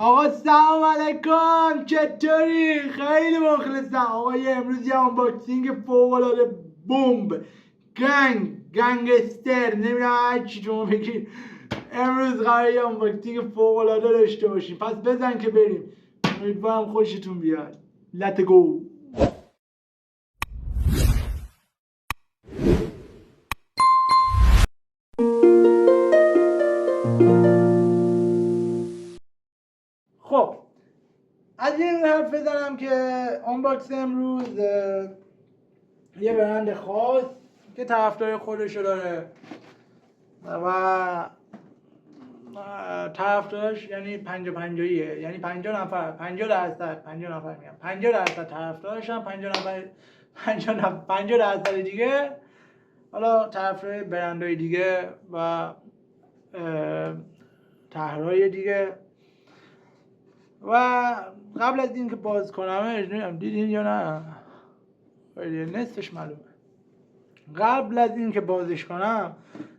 آقا سلام علیکم، چطوری؟ خیلی مخلصم آقا. امروز یه آنباکسینگ فوق‌العاده بمب گنگستر نمیدونم هر چی شما بگید. امروز قراره یه آنباکسینگ فوق‌العاده داشته باشیم، پس بزن که بریم. امیدوارم خوشتون بیاد. Let's go. خب از این حرف بزنم که آنباکس امروز یه برند خاص که طرفدار خودشو داره و طرفدارش یعنی 50-50ایه، یعنی 50 نفر 50 درصد طرفدارشن، 50 درصد دیگه حالا طرفدار برندهای دیگه و طرحهای دیگه. و قبل از اینکه باز کنم دیدین یا نه؟ نصفش معلومه. قبل از اینکه بازش کنم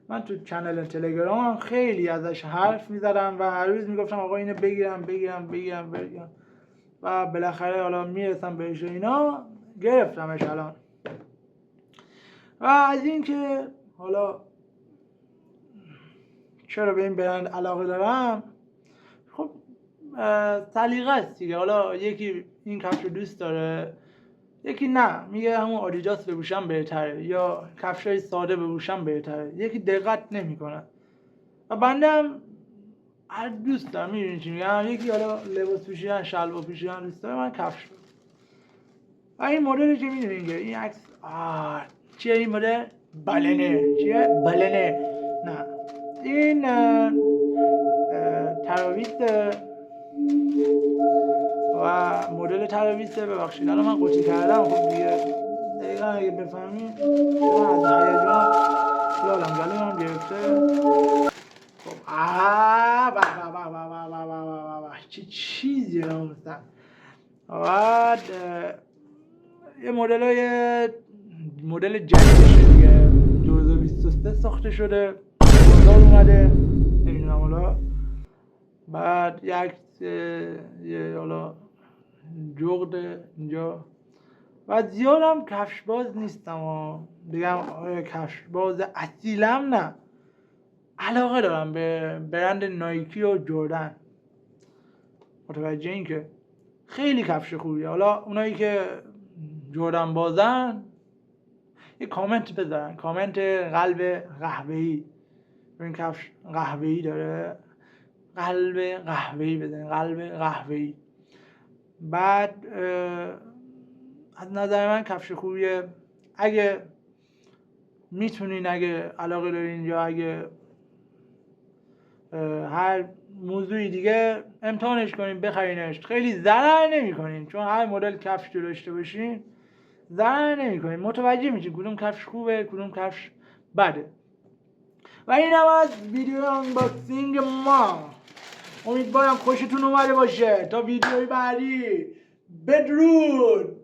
من تو کانال تلگرامم خیلی ازش حرف میزدم و هر روز میگفتم آقا اینو بگیرم و بالاخره حالا میرسم بهش. اینا گرفتمش الان. و از اینکه حالا چرا به این برند علاقه دارم، خب سلیقه است دیگه. حالا یکی این کفش رو دوست داره، یکی نه، میگه همون آدیداس بپوشم بهتره یا کفشای ساده بپوشم بهتره، یکی دقت نمیکنه. و بنده هم هر دوست دارم، میدونی چی میگم، یکی حالا لباس پوشیدن شلوار پوشیدن دوست داره، من کفش رو. و این مدل چه میدونین که این عکس چیه؟ این مدل بالنه. چیه؟ بالنه. نه این تراویست و مدل تراویسته. ببخشید الان من قوطی کردم. خب دیگه دقیقا اگه بفهمین من از هیجان لالم گلوم گرفته. خب چه چیزی رو مثلا. بعد یه مدل جدیدشه دیگه، 2023 ساخته شده، بازار اومده، نمیدونم حالا. بعد یک یه حالا جغد اینجا. و زیادم کفش باز نیستم و بگم کفش باز اصیلم نه. علاقه دارم به برند نایکی و جردن. متوجه این که خیلی کفش خوبیه. حالا اونایی که جردن بازن یه کامنت بذارن، کامنت قلب قهوه‌ای. این کفش قهوه‌ای داره، قلب قهوه‌ای بزنین، قلب قهوه‌ای. بعد از نظر من کفش خوبیه. اگه میتونین، اگه علاقه دارین یا اگه هر موضوعی دیگه امتحانش کنین، بخرینش. خیلی ضرر نمیکنین، چون هر مدل کفش رو داشته باشین ضرر نمیکنین، متوجه میشین کدوم کفش خوبه کدوم کفش بده. و این هم از ویدیو آنباکسینگ ما. امیدوارم خوشتون اومده باشه. تا ویدیوی بعدی، بدرود.